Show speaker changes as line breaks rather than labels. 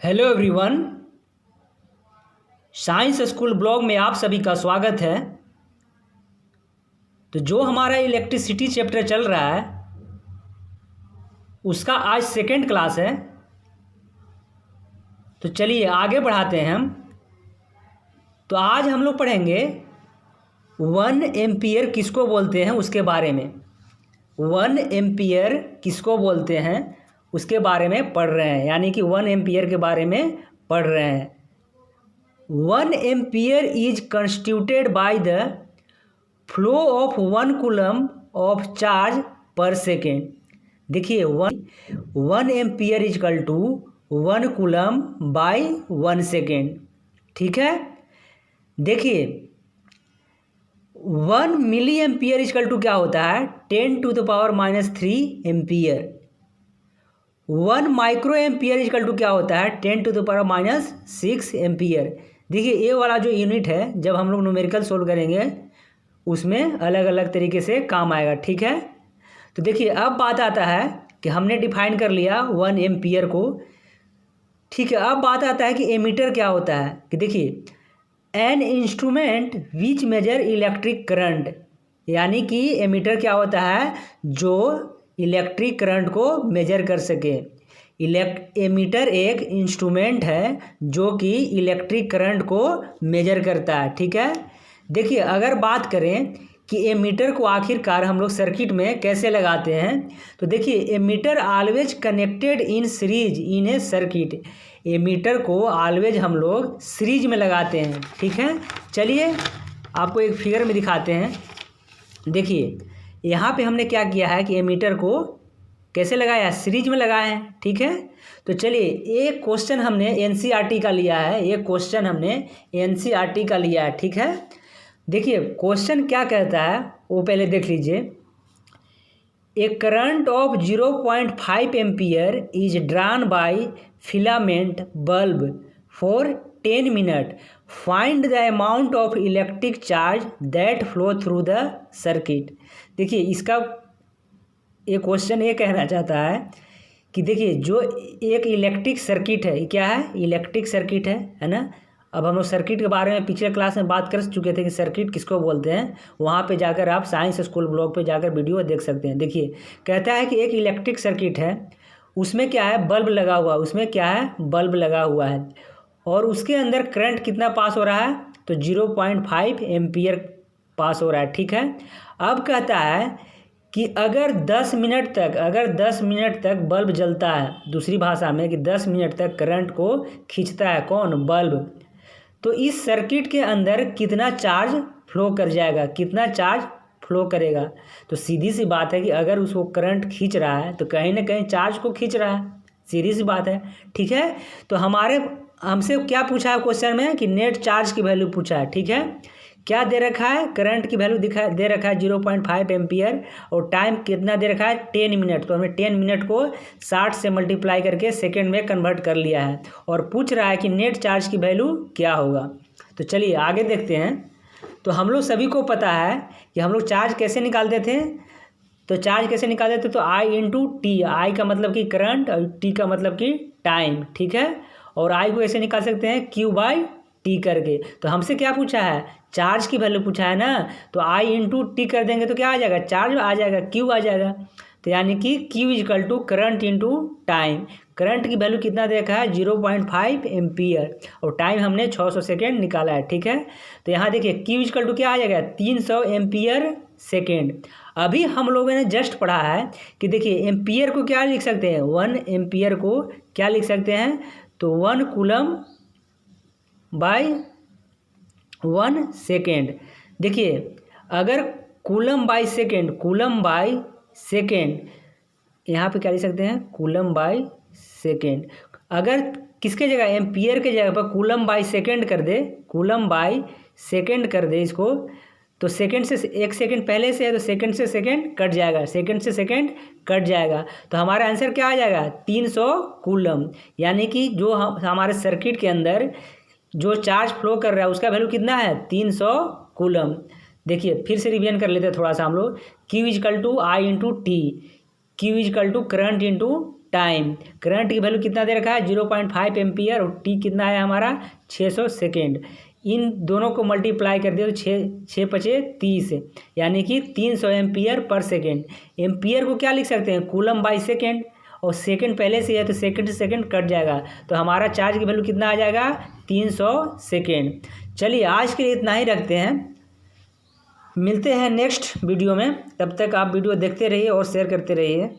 Hello everyone, science school blog में आप सभी का स्वागत है। तो जो हमारा इलेक्ट्रिसिटी चैप्टर चल रहा है उसका आज सेकेंड क्लास है। तो चलिए आगे बढ़ाते हैं हम। तो आज हम लोग पढ़ेंगे 1 एम्पियर किसको बोलते हैं उसके बारे में। 1 एम्पियर किसको बोलते हैं उसके बारे में पढ़ रहे हैं, यानी कि 1 एम्पियर के बारे में पढ़ रहे हैं। 1 ampere is constituted by the flow of 1 coulomb of charge per second. देखिए 1 ampere is equal to 1 coulomb by 1 second. ठीक है, देखिए 1 milli ampere is equal to क्या होता है 10⁻³ ampere. 1 micro ampere is equal to क्या होता है 10⁻⁻6 एम्पियर। देखिए ये वाला जो यूनिट है जब हम लोग न्यूमेरिकल सोल्व करेंगे उसमें अलग अलग तरीके से काम आएगा। ठीक है, तो देखिए अब बात आता है कि हमने डिफाइन कर लिया 1 एम्पियर को। ठीक है, अब बात आता है कि एमीटर क्या होता है। कि देखिए an instrument which measure electric current, यानी कि एमीटर क्या होता है जो इलेक्ट्रिक करंट को मेजर कर सके। एमीटर एक इंस्ट्रूमेंट है जो कि इलेक्ट्रिक करंट को मेजर करता है। ठीक है, देखिए अगर बात करें कि एमीटर को आखिरकार हम लोग सर्किट में कैसे लगाते हैं, तो देखिए ammeter always connected in series in a circuit. Ammeter को ऑलवेज हम लोग सीरीज में लगाते हैं। ठीक है, चलिए आपको एक फिगर में दिखाते हैं। देखिए यहाँ पे हमने क्या किया है कि एमीटर को कैसे लगाया है, सीरीज में लगाए हैं। ठीक है, तो चलिए एक क्वेश्चन हमने एनसीईआरटी का लिया है, एक क्वेश्चन हमने एनसीईआरटी का लिया है। ठीक है, देखिए क्वेश्चन क्या कहता है वो पहले देख लीजिए। A current of 0.5 ampere is drawn by filament bulb for 10 minute. Find the amount of electric charge that flow through the circuit. देखिए इसका ये क्वेश्चन ये कहना चाहता है कि देखिए जो एक इलेक्ट्रिक सर्किट है, क्या है इलेक्ट्रिक सर्किट है ना। अब हम लोग सर्किट के बारे में पिछले क्लास में बात कर चुके थे कि सर्किट किसको बोलते हैं। वहाँ पे जाकर आप साइंस स्कूल ब्लॉग पे जाकर वीडियो देख सकते हैं। देखिए कहता है कि एक इलेक्ट्रिक सर्किट है, उसमें क्या है बल्ब लगा हुआ, उसमें क्या है बल्ब लगा हुआ है और उसके अंदर करंट कितना पास हो रहा है तो 0.5 एम्पियर पास हो रहा है। ठीक है, अब कहता है कि अगर 10 मिनट तक बल्ब जलता है, दूसरी भाषा में कि 10 मिनट तक करंट को खींचता है कौन बल्ब, तो इस सर्किट के अंदर कितना चार्ज फ्लो कर जाएगा, कितना चार्ज फ्लो करेगा। तो सीधी सी बात है कि अगर उसको करंट खींच रहा है तो कहीं ना कहीं चार्ज को खींच रहा है, सीधी सी बात है। ठीक है, तो हमसे क्या पूछा है क्वेश्चन में कि नेट चार्ज की वैल्यू पूछा है। ठीक है, क्या दे रखा है करंट की वैल्यू दे रखा है 0.5 एम्पियर और टाइम कितना दे रखा है 10 मिनट। तो हमने 10 मिनट को 60 से मल्टीप्लाई करके सेकेंड में कन्वर्ट कर लिया है और पूछ रहा है कि नेट चार्ज की वैल्यू क्या होगा। तो चलिए आगे देखते हैं। तो हम लोग सभी को पता है कि हम लोग चार्ज कैसे निकालते थे। तो चार्ज कैसे निकालते थे तो I/T, आई का मतलब कि करंट और टी का मतलब कि टाइम। ठीक है, और आई को ऐसे निकाल सकते हैं Q/T करके। तो हमसे क्या पूछा है चार्ज की वैल्यू पूछा है ना, तो I/T कर देंगे तो क्या आ जाएगा चार्ज आ जाएगा, Q आ जाएगा। तो यानी कि Q equal to current into time. Current की वैल्यू कितना दे रखा है 0.5 एम्पियर और टाइम हमने 600 सेकेंड निकाला है। ठीक है, तो यहाँ देखिए Q इक्वल टू क्या आ जाएगा 300 एम्पियर सेकेंड। अभी हम लोगों ने जस्ट पढ़ा है कि देखिए एम्पियर को क्या लिख सकते हैं 1 एम्पियर को क्या लिख सकते हैं तो 1 कूलम बाय 1 सेकेंड। देखिए अगर कूलम बाय सेकेंड यहाँ पे क्या लिख सकते हैं कूलम बाय सेकेंड। अगर किसके जगह एम्पियर के जगह पर कूलम बाय सेकेंड कर दे इसको, तो सेकेंड से 1 सेकेंड पहले से है तो सेकेंड से सेकेंड कट जाएगा। तो हमारा आंसर क्या आ जाएगा 300 कूलम। यानी कि जो हमारे सर्किट के अंदर जो चार्ज फ्लो कर रहा है उसका वैल्यू कितना है 300 कूलम। देखिए फिर से रिवीजन कर लेते हैं थोड़ा सा हम लोग। Q equal to I/T, Q equal to current into time. Current की वैल्यू कितना दे रखा है 0.5 एम्पियर और टी कितना है हमारा 600 सेकेंड। इन दोनों को मल्टीप्लाई कर दिया तो 6×5 = 30 यानी कि 300 एम्पियर पर सेकेंड। एम्पियर को क्या लिख सकते हैं कूलम बाई सेकेंड, और सेकेंड पहले से है तो सेकेंड से सेकेंड कट जाएगा, तो हमारा चार्ज की वैल्यू कितना आ जाएगा 300 सेकेंड। चलिए आज के लिए इतना ही रखते हैं, मिलते हैं नेक्स्ट वीडियो में। तब तक आप वीडियो देखते रहिए और शेयर करते रहिए।